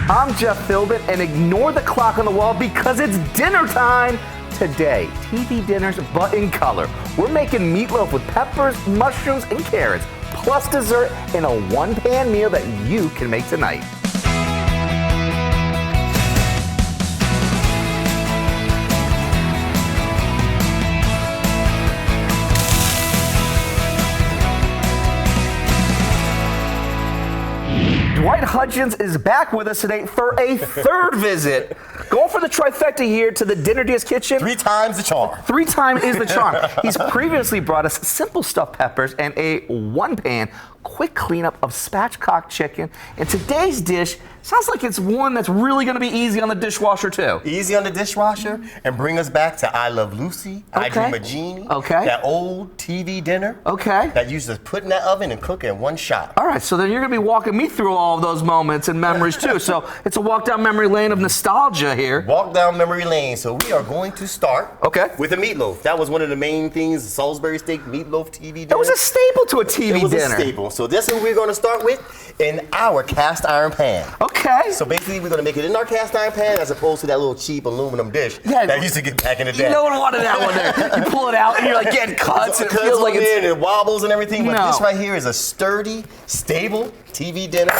I'm Jeff Philbin, and ignore the clock on the wall because it's dinner time today. TV dinners, but in color. We're making meatloaf with peppers, mushrooms, and carrots, plus dessert in a one-pan meal that you can make tonight. Dwight Hutchins is back with us today for a third visit. Going for the trifecta here to the Dinner DeeAs kitchen. 3 times the charm. 3 times is the charm. He's previously brought us simple stuffed peppers and a one-pan quick cleanup of spatchcock chicken. And today's dish sounds like it's one that's really going to be easy on the dishwasher too. Easy on the dishwasher, and bring us back to I Love Lucy, I Dream of Jeannie. Okay. That old TV dinner. Okay. That used to put in that oven and cook in one shot. All right, so then you're going to be walking me through all of those moments and memories too. So it's a walk down memory lane of nostalgia here. Walk down memory lane. So we are going to start with a meatloaf. That was one of the main things, the Salisbury steak meatloaf TV dinner. It was a staple to a TV dinner. It was a staple. So this is what we're going to start with in our cast iron pan. Okay. So basically we're going to make it in our cast iron pan as opposed to that little cheap aluminum dish that used to get back in the day. No one wanted that one there. You pull it out and you're like getting cuts and it feels like it's... and it wobbles and everything. But this right here is a sturdy, stable TV dinner,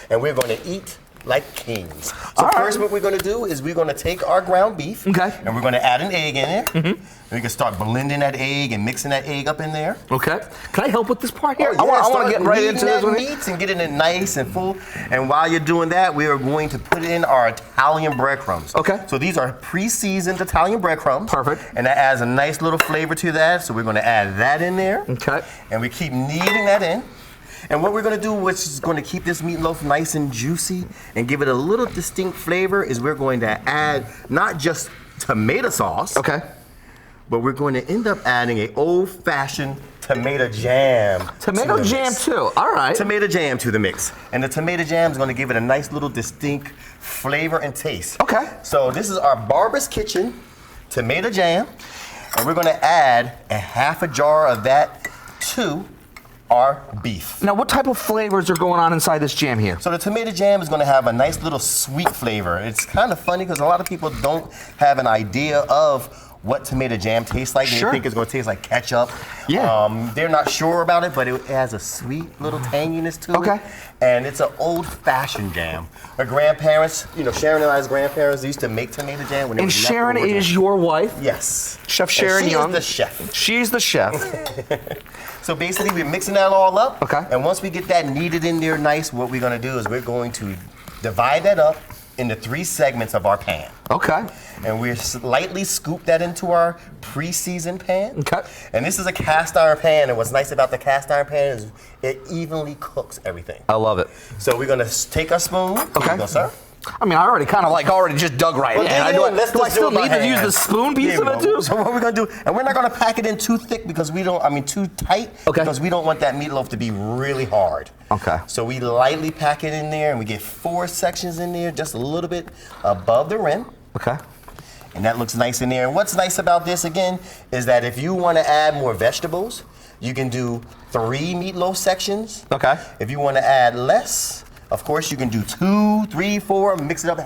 and we're going to eat like kings. So first what we're going to do is we're going to take our ground beef and we're going to add an egg in there. And we can start blending that egg and mixing that egg up in there. Okay. Can I help with this part here? Oh, yeah, I want to get right into this one. Meats and getting it nice and full. And while you're doing that, we are going to put in our Italian breadcrumbs. Okay. So these are pre-seasoned Italian breadcrumbs. Perfect. And that adds a nice little flavor to that. So we're going to add that in there. Okay. And we keep kneading that in. And what we're going to do, which is going to keep this meatloaf nice and juicy and give it a little distinct flavor, is we're going to add not just tomato sauce, but we're going to end up adding an old-fashioned tomato jam. Tomato jam too, all right. Tomato jam to the mix. And the tomato jam is going to give it a nice little distinct flavor and taste. Okay. So this is our Barbara's Kitchen tomato jam, and we're going to add a half a jar of that to our beef. Now, what type of flavors are going on inside this jam here? So the tomato jam is going to have a nice little sweet flavor. It's kind of funny because a lot of people don't have an idea of what tomato jam tastes like. They think it's going to taste like ketchup. Yeah. They're not sure about it, but it has a sweet little tanginess to it. Okay. And it's an old-fashioned jam. Our grandparents, you know, Sharon and I's grandparents used to make tomato jam when they And Sharon is your wife? Yes. Chef Sharon Young. She's the chef. She's the chef. So basically, we're mixing that all up. Okay. And once we get that kneaded in there nice, what we're going to do is we're going to divide that up into 3 segments of our pan. Okay. And we slightly scoop that into our pre-seasoned pan. Okay. And this is a cast iron pan, and what's nice about the cast iron pan is it evenly cooks everything. I love it. So we're gonna take our spoon. Okay. Here you go, sir. I mean, I already kind of already just dug right in. Do I still need to use the spoon piece of it too? So what we're gonna do, and we're not gonna pack it in too thick because we don't, too tight, because we don't want that meatloaf to be really hard. Okay. So we lightly pack it in there, and we get 4 sections in there, just a little bit above the rim. Okay. And that looks nice in there. And what's nice about this, again, is that if you want to add more vegetables, you can do 3 meatloaf sections. Okay. If you want to add less, of course, you can do 2, 3, 4, mix it up.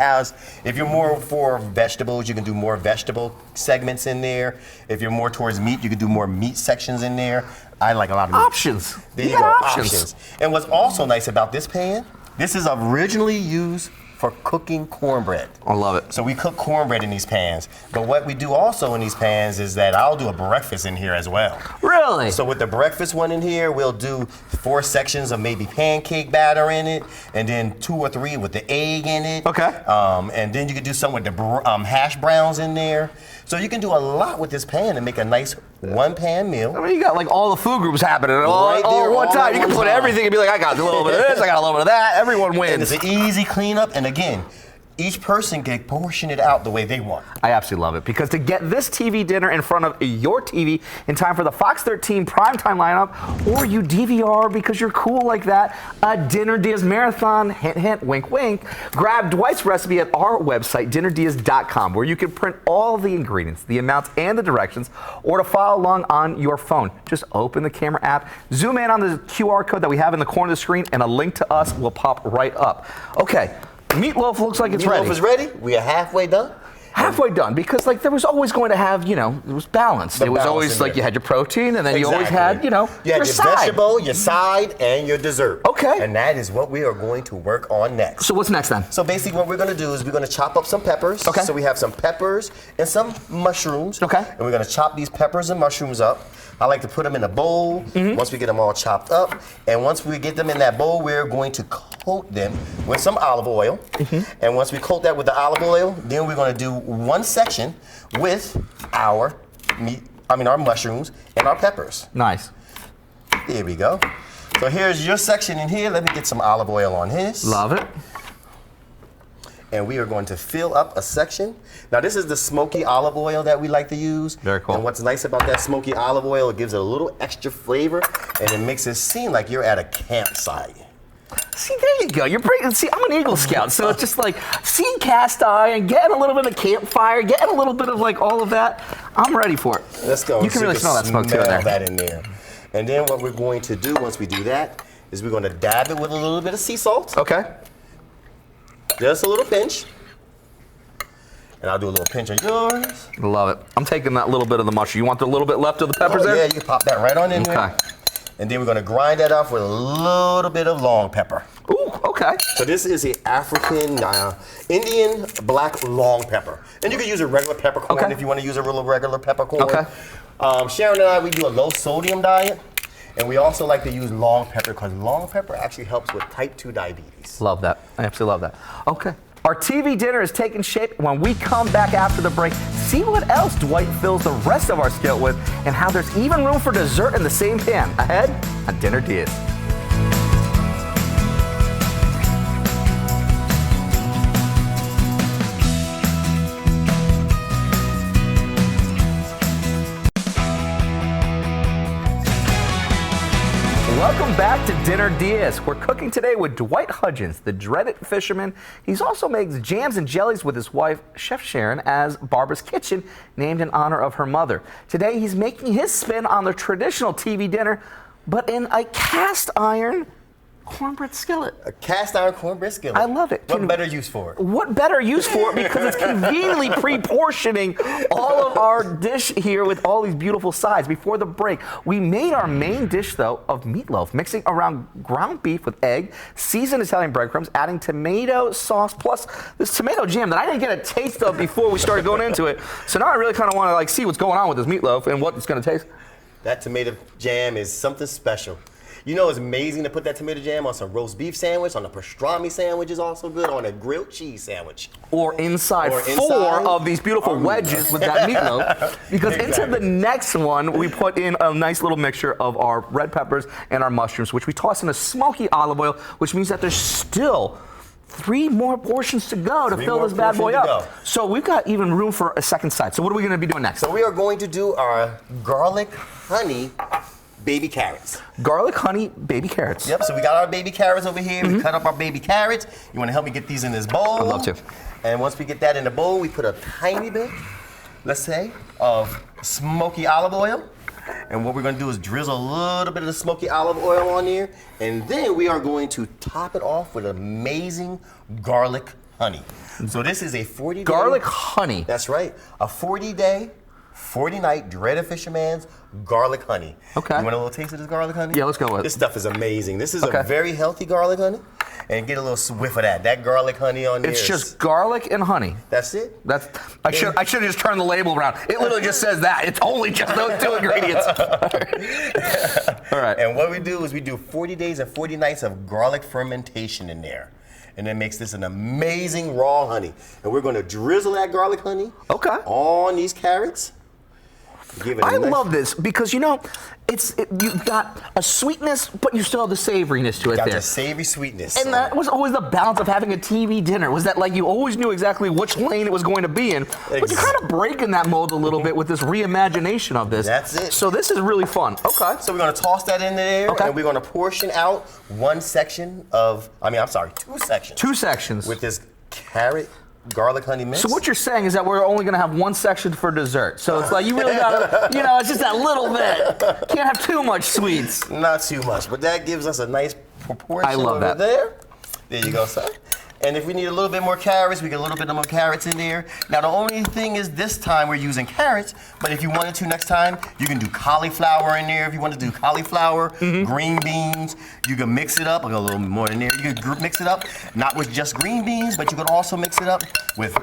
If you're more for vegetables, you can do more vegetable segments in there. If you're more towards meat, you can do more meat sections in there. I like a lot of meat. Options. There you go, options. And what's also nice about this pan, this is originally used for cooking cornbread. I love it. So we cook cornbread in these pans. But what we do also in these pans is that I'll do a breakfast in here as well. Really? So with the breakfast one in here, we'll do 4 sections of maybe pancake batter in it, and then 2 or 3 with the egg in it. Okay. And then you can do some with the hash browns in there. So you can do a lot with this pan and make a nice one-pan meal. I mean, you got all the food groups happening all at one time. You can put everything and be like, I got a little bit of this, I got a little bit of that. Everyone wins. And it's an easy cleanup, and again, each person can portion it out the way they want. I absolutely love it, because to get this TV dinner in front of your TV in time for the Fox 13 primetime lineup, or you DVR because you're cool like that, a Dinner DeeAs marathon, hint, hint, wink, wink, grab Dwight's recipe at our website, dinnerdeas.com, where you can print all the ingredients, the amounts, and the directions, or to follow along on your phone. Just open the camera app, zoom in on the QR code that we have in the corner of the screen, and a link to us will pop right up. Okay. Meatloaf looks like it's ready. Meatloaf is ready. We are halfway done. Halfway done, because like there was always going to have, you know, it was balanced. It was always like you had your protein, and then you always had, you know, you had your side. vegetable, your side, and your dessert. Okay. And that is what we are going to work on next. So what's next then? So basically what we're going to do is we're going to chop up some peppers. Okay. So we have some peppers and some mushrooms. Okay. And we're going to chop these peppers and mushrooms up. I like to put them in a bowl once we get them all chopped up. And once we get them in that bowl, we're going to coat them with some olive oil. And once we coat that with the olive oil, then we're going to do one section with our our mushrooms and our peppers. Nice. There we go. So here's your section in here. Let me get some olive oil on his. Love it. And we are going to fill up a section. Now this is the smoky olive oil that we like to use. Very cool. And what's nice about that smoky olive oil, it gives it a little extra flavor and it makes it seem like you're at a campsite. See, there you go. You're bringing. See, I'm an Eagle Scout, so it's just like seeing cast iron, getting a little bit of campfire, getting a little bit of like all of that. I'm ready for it. Let's go. You can really smell that smoke too in there. That in there. And then what we're going to do once we do that is we're going to dab it with a little bit of sea salt. Okay. Just a little pinch. And I'll do a little pinch of yours. Love it. I'm taking that little bit of the mushroom. You want the little bit left of the peppers there? Yeah, you can pop that right on in there. Okay. And then we're going to grind that off with a little bit of long pepper. Ooh, okay. So this is a African, Indian black long pepper. And you can use a regular peppercorn if you want to use a regular peppercorn. Okay. Sharon and I, we do a low sodium diet. And we also like to use long pepper because long pepper actually helps with type 2 diabetes. Love that. I absolutely love that. Okay. Our TV dinner is taking shape. When we come back after the break, see what else Dwight fills the rest of our skillet with and how there's even room for dessert in the same pan. Ahead on Dinner DeeAs. Welcome back to Dinner DeeAs. We're cooking today with Dwight Hudgens, the dreaded fisherman. He also makes jams and jellies with his wife, Chef Sharon, as Barbara's Kitchen, named in honor of her mother. Today, he's making his spin on the traditional TV dinner, but in a cast iron cornbread skillet. A cast iron cornbread skillet. I love it. What better use for it? What better use for it? Because it's conveniently pre-portioning all of our dish here with all these beautiful sides. Before the break, we made our main dish, though, of meatloaf, mixing around ground beef with egg, seasoned Italian breadcrumbs, adding tomato sauce, plus this tomato jam that I didn't get a taste of before we started going into it. So now I really kind of want to like see what's going on with this meatloaf and what it's going to taste. That tomato jam is something special. You know, it's amazing to put that tomato jam on some roast beef sandwich, on a pastrami sandwich is also good, on a grilled cheese sandwich. Or inside four of these beautiful wedges with that meatloaf. Because into the next one, we put in a nice little mixture of our red peppers and our mushrooms, which we toss in a smoky olive oil, which means that there's still 3 more portions to go to fill this bad boy up. So we've got even room for a second side. So what are we going to be doing next? So we are going to do our garlic honey baby carrots. Garlic, honey, baby carrots. Yep, so we got our baby carrots over here. We cut up our baby carrots. You want to help me get these in this bowl? I'd love to. And once we get that in the bowl, we put a tiny bit, let's say, of smoky olive oil. And what we're going to do is drizzle a little bit of the smoky olive oil on there. And then we are going to top it off with amazing garlic honey. So this is a 40-day... Garlic honey. That's right. A 40-day, 40-night dreaded fisherman's garlic honey. Okay. You want a little taste of this garlic honey? Yeah, let's go with it. This stuff is amazing. This is a very healthy garlic honey. And get a little whiff of that. That garlic honey on there. It's just garlic and honey. That's it. I should have just turned the label around. It literally just says that. It's only just those 2 ingredients. All right. And what we do is we do 40 days and 40 nights of garlic fermentation in there. And that makes this an amazing raw honey. And we're going to drizzle that garlic honey on these carrots. I love this because, you know, you've got a sweetness, but you still have the savoriness to it there. Got the savory sweetness. And that was always the balance of having a TV dinner, was that like you always knew exactly which lane it was going to be in, but you're kind of breaking that mold a little bit with this reimagination of this. That's it. So this is really fun. Okay. So we're going to toss that in there, and we're going to portion out 2 sections. 2 sections. With this carrot garlic honey mix. So what you're saying is that we're only going to have 1 section for dessert. So it's like you really got to, you know, it's just that little bit. Can't have too much sweets. Not too much, but that gives us a nice proportion I love over that. there. There you go, sir. And if we need a little bit more carrots, we get a little bit more carrots in there. Now the only thing is this time we're using carrots, but if you wanted to next time, you can do cauliflower in there. If you want to do cauliflower, green beans, you can mix it up. I'll go a little bit more in there. You can mix it up, not with just green beans, but you can also mix it up with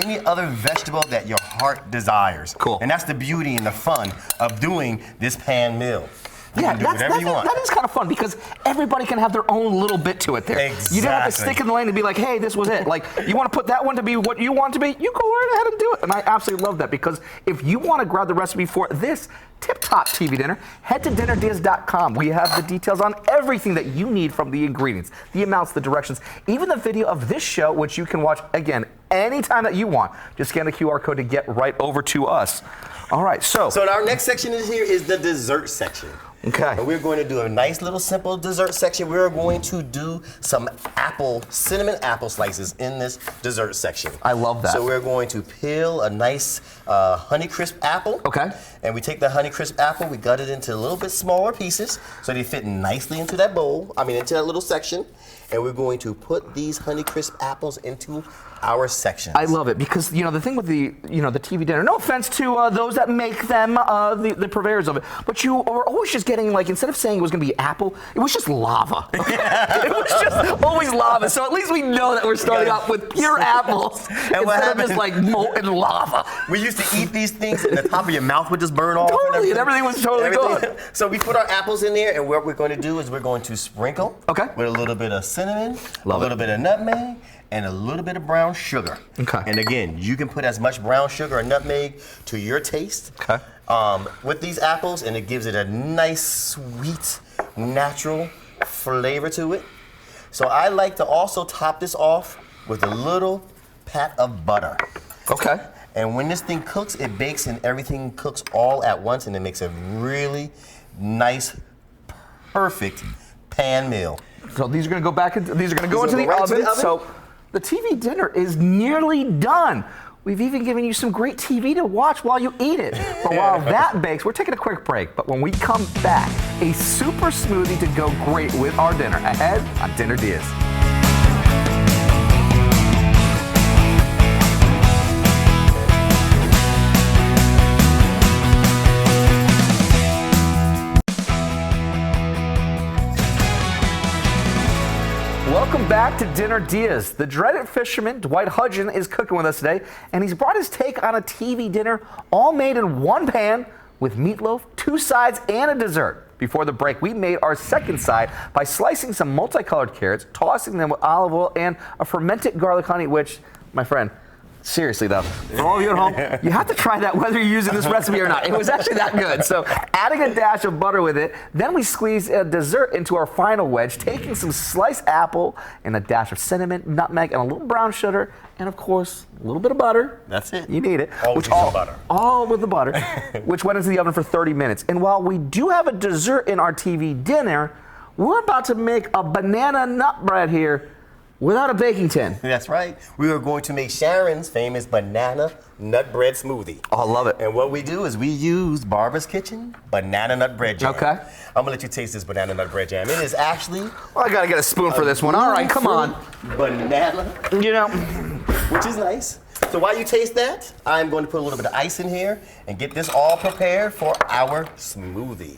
any other vegetable that your heart desires. Cool. And that's the beauty and the fun of doing this pan meal. You Yeah, can do whatever you want. that is kind of fun because everybody can have their own little bit to it there. Exactly. You don't have to stick in the lane and be like, hey, this was it. Like, you want to put that one to be what you want it to be, you go right ahead and do it. And I absolutely love that because if you want to grab the recipe for this tip-top TV dinner, head to dinnerdeas.com. We have the details on everything that you need from the ingredients, the amounts, the directions, even the video of this show, which you can watch, again, anytime that you want. Just scan the QR code to get right over to us. All right, so our next section is the dessert section. Okay. And we're going to do a nice little simple dessert section. We're going to do some cinnamon apple slices in this dessert section. I love that. So we're going to peel a nice Honeycrisp apple. Okay. And we take the Honeycrisp apple, we gut it into a little bit smaller pieces so they fit nicely into that bowl, into that little section. And we're going to put these Honeycrisp apples into our sections. I love it because the thing with the the TV dinner. No offense to those that make them, the purveyors of it, but you are always just getting instead of saying it was going to be apple, it was just lava. Okay? It was just always lava. So at least we know that we're starting off with pure apples instead of just molten lava. We used to eat these things, and the top of your mouth would just burn off. Totally, and everything was totally gone. So we put our apples in there, and what we're going to do is we're going to sprinkle with a little bit of cinnamon, a little bit of nutmeg, and a little bit of brown sugar. Okay. And again, you can put as much brown sugar or nutmeg to your taste. Okay. With these apples, and it gives it a nice, sweet, natural flavor to it. So I like to also top this off with a little pat of butter. Okay. And when this thing cooks, it bakes and everything cooks all at once, and it makes a really nice, perfect pan meal. So these are going to go back into the oven. So the TV dinner is nearly done. We've even given you some great TV to watch while you eat it. But while that bakes, we're taking a quick break. But when we come back, a super smoothie to go great with our dinner ahead on Dinner Diaz. Welcome back to Dinner Diaz. The dreaded fisherman, Dwight Hudgen, is cooking with us today, and he's brought his take on a TV dinner all made in one pan with meatloaf, 2 sides, and a dessert. Before the break, we made our second side by slicing some multicolored carrots, tossing them with olive oil and a fermented garlic honey, which, my friend, seriously though, for all of you at home, you have to try that whether you're using this recipe or not. It was actually that good. So adding a dash of butter with it, then we squeeze a dessert into our final wedge, taking some sliced apple and a dash of cinnamon, nutmeg, and a little brown sugar, and of course, a little bit of butter. That's it. You need it. Butter. All with the butter, which went into the oven for 30 minutes. And while we do have a dessert in our TV dinner, we're about to make a banana nut bread here without a baking tin. That's right. We are going to make Sharon's famous banana nut bread smoothie. Oh, I love it. And what we do is we use Barbara's Kitchen banana nut bread jam. Okay. I'm gonna let you taste this banana nut bread jam. It is actually. Well, I gotta get a spoon for this one. All right, come on. Banana. Which is nice. So while you taste that, I'm going to put a little bit of ice in here and get this all prepared for our smoothie.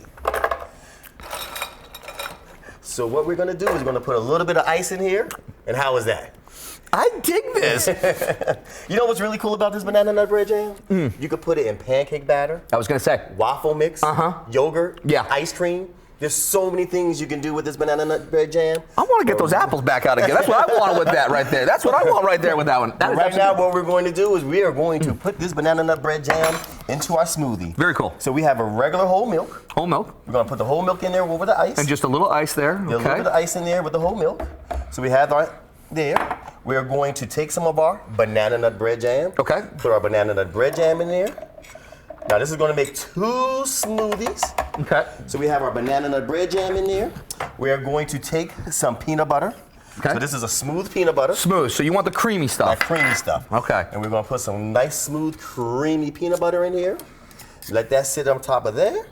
So what we're gonna do is we're gonna put a little bit of ice in here. And how is that? I dig this. You know what's really cool about this banana nut bread jam? You could put it in pancake batter. I was gonna say. Waffle mix. Yogurt. Yeah. Ice cream. There's so many things you can do with this banana nut bread jam. I want to get those apples back out again. That's what I want with that right there. That's what I want right there with that one. Right now, what we're going to do is we are going to put this banana nut bread jam into our smoothie. Very cool. So we have a regular whole milk. Whole milk. We're going to put the whole milk in there over the ice. And just a little ice there. A little bit of ice in there with the whole milk. So we have our there. We're going to take some of our banana nut bread jam. Okay. Put our banana nut bread jam in there. Now this is going to make 2 smoothies. Okay. So we have our banana nut bread jam in there. We are going to take some peanut butter. Okay. So this is a smooth peanut butter. Smooth. So you want the creamy stuff. That creamy stuff. Okay. And we're going to put some nice, smooth, creamy peanut butter in here. Let that sit on top of there.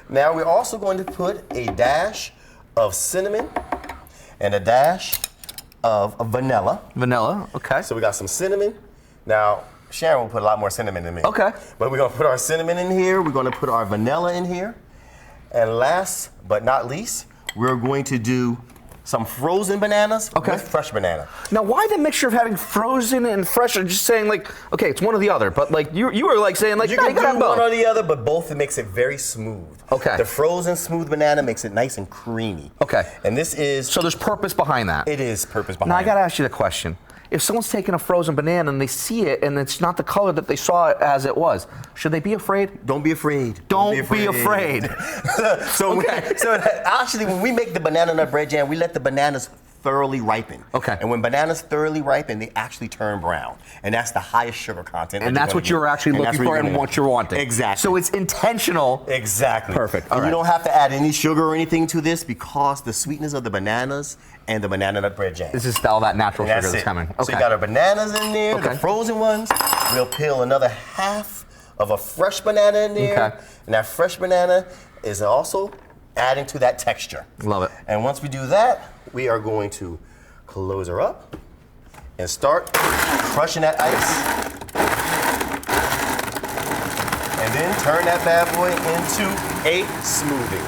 Now we're also going to put a dash of cinnamon and a dash of vanilla. Vanilla, okay. So we got some cinnamon. Now, Sharon will put a lot more cinnamon than me. Okay. But we're gonna put our cinnamon in here. We're gonna put our vanilla in here. And last but not least, we're going to do some frozen bananas with fresh banana. Now, why the mixture of having frozen and fresh? Or just saying like, okay, it's one or the other. But like you were like saying like, you no, can you gotta do have both. one or the other, but both it makes it very smooth. Okay. The frozen smooth banana makes it nice and creamy. Okay. And this is. So there's purpose behind that. It is purpose behind. Now I gotta ask you the question. If someone's taking a frozen banana and they see it and it's not the color that they saw it as it was, should they be afraid? Don't be afraid. Don't be afraid. So actually, when we make the banana nut bread jam, we let the bananas thoroughly ripen. Okay. And when bananas thoroughly ripen, they actually turn brown. And that's the highest sugar content. And that's what you're actually looking for and what you're wanting. Exactly. So it's intentional. Exactly. Perfect. And you don't have to add any sugar or anything to this because the sweetness of the bananas and the banana nut bread jam. This is all that natural sugar that's coming. So you got our bananas in there, the frozen ones. We'll peel another half of a fresh banana in there. Okay. And that fresh banana is also adding to that texture. Love it. And once we do that, we are going to close her up and start crushing that ice. And then turn that bad boy into a smoothie.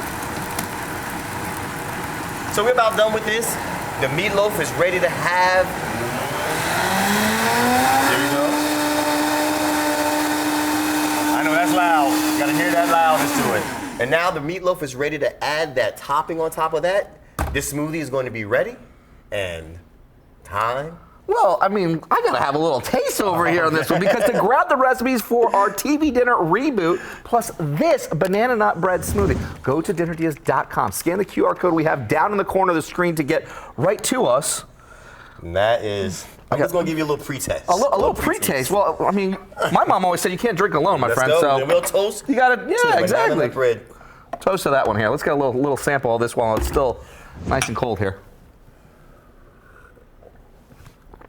So we're about done with this. The meatloaf is ready to have. There we go. I know that's loud. You gotta hear that loudness to it. And now the meatloaf is ready to add that topping on top of that. This smoothie is going to be ready, and time. Well, I mean, I gotta have a little taste over here on this one because to grab the recipes for our TV dinner reboot plus this banana nut bread smoothie, go to dinnerdeas.com. Scan the QR code we have down in the corner of the screen to get right to us. And that is. I'm just gonna give you a little pre-taste. A little pre-taste. Well, I mean, my mom always said you can't drink alone, my friend. Go. So then we'll toast. You gotta, yeah, exactly. Banana nut bread. Toast to that one here. Let's get a little sample of this while it's still nice and cold here.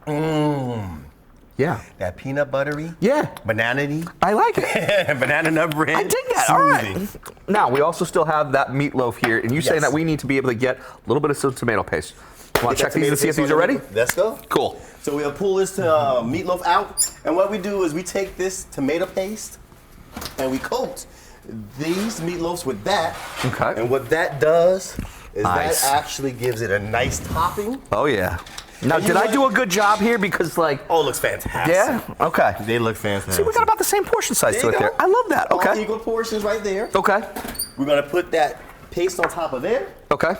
Mmm. Yeah. That peanut buttery. Yeah. Banana-y. I like it. Banana nut bread. I dig that. All right. Now, we also still have that meatloaf here, and you saying that we need to be able to get a little bit of some tomato paste. Want to check these and see if these are ready? Let's go. Cool. So we'll pull this meatloaf out, and what we do is we take this tomato paste and we coat these meatloafs with that. Okay. And what that does is that actually gives it a nice topping. Oh yeah. Now, did I do a good job here? Because like, oh, it looks fantastic. Yeah. Okay. They look fantastic. See, we got about the same portion size to it there. I love that. Okay. All equal portions right there. Okay. We're gonna put that paste on top of there. Okay.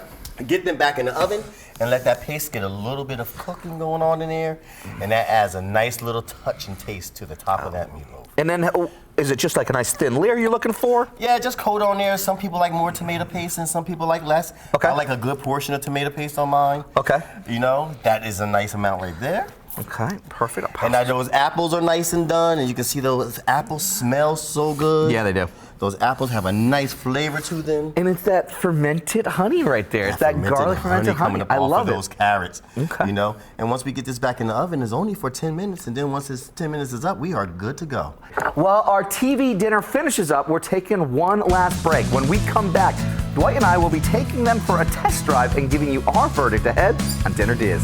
Get them back in the oven and let that paste get a little bit of cooking going on in there, and that adds a nice little touch and taste to the top of that meatloaf. And then, is it just like a nice thin layer you're looking for? Yeah, just coat on there. Some people like more tomato paste and some people like less. Okay. I like a good portion of tomato paste on mine. Okay. You know, that is a nice amount right there. Okay, perfect. And now those apples are nice and done, and you can see those apples smell so good. Yeah, they do. Those apples have a nice flavor to them. And it's that fermented honey right there. It's that garlic fermented honey. I love it. Those carrots. Okay. You know, and once we get this back in the oven, it's only for 10 minutes, and then once this 10 minutes is up, we are good to go. While our TV dinner finishes up, we're taking one last break. When we come back, Dwight and I will be taking them for a test drive and giving you our verdict ahead on Dinner Diaz.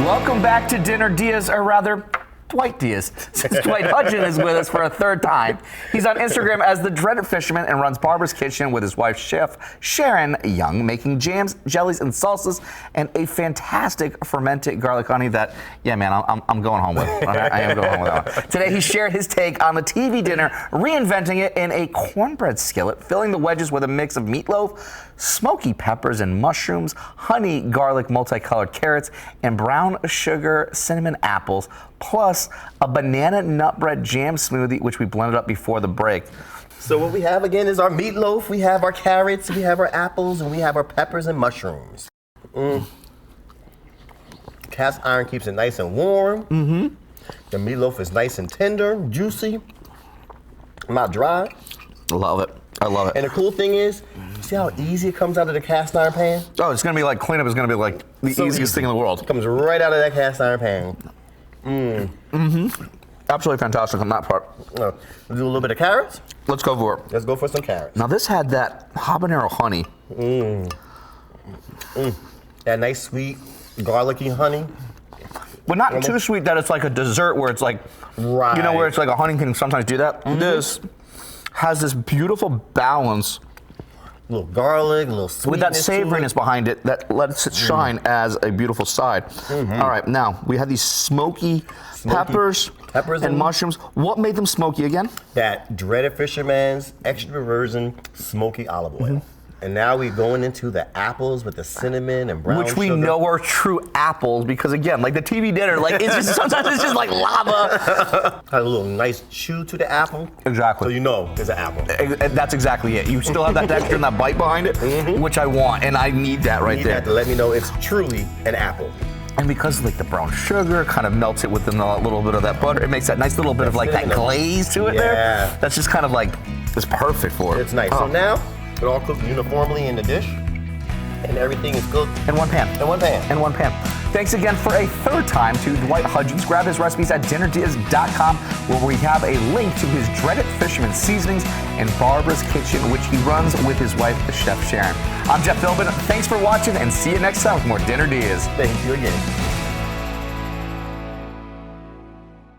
Welcome back to Dinner Diaz, or rather, Dwight Diaz, since Dwight Hudgen is with us for a third time. He's on Instagram as The Dreaded Fisherman and runs Barbara's Kitchen with his wife, Chef Sharon Young, making jams, jellies, and salsas, and a fantastic fermented garlic honey that, yeah, man, I'm going home with. I am going home with that one. Today, he shared his take on the TV dinner, reinventing it in a cornbread skillet, filling the wedges with a mix of meatloaf, smoky peppers and mushrooms, honey, garlic, multicolored carrots, and brown sugar cinnamon apples, plus a banana nut bread jam smoothie, which we blended up before the break. So what we have again is our meatloaf, we have our carrots, we have our apples, and we have our peppers and mushrooms. Cast iron keeps it nice and warm. The meatloaf is nice and tender, juicy, not dry. Love it. I love it. And the cool thing is, see how easy it comes out of the cast iron pan? Oh, it's gonna be like cleanup is gonna be like the easiest thing in the world. It comes right out of that cast iron pan. Absolutely fantastic on that part. We'll do a little bit of carrots. Let's go for it. Let's go for some carrots. Now this had that habanero honey. That nice sweet garlicky honey. But not too sweet that it's like a dessert where it's like, right. You know, where it's like a honey can sometimes do that. This has this beautiful balance. A little garlic, a little sweetness with that savoriness behind it that lets it shine as a beautiful side. All right, now we have these smoky peppers and mushrooms. What made them smoky again? That dreaded fisherman's extra virgin smoky olive oil. And now we're going into the apples with the cinnamon and brown Which we sugar. know are true apples because again, like the TV dinner, like it's just sometimes it's just like lava. Has a little nice chew to the apple. Exactly. So you know it's an apple. That's exactly it. You still have that texture and that bite behind it, which I want, and I need that right there. That to let me know it's truly an apple. And because like the brown sugar kind of melts it within a little bit of that butter, it makes that nice little bit of like that glaze to it there. That's just kind of like, it's perfect for it. It's nice. So now, it all cooked uniformly in the dish, and everything is cooked. In one pan. In one pan. In one pan. Thanks again for a third time to Dwight Hudgens. Grab his recipes at dinnerdeas.com, where we have a link to his dreaded fisherman seasonings and Barbara's Kitchen, which he runs with his wife, Chef Sharon. I'm Jeff Philbin. Thanks for watching, and see you next time with more Dinner Deas. Thank you again.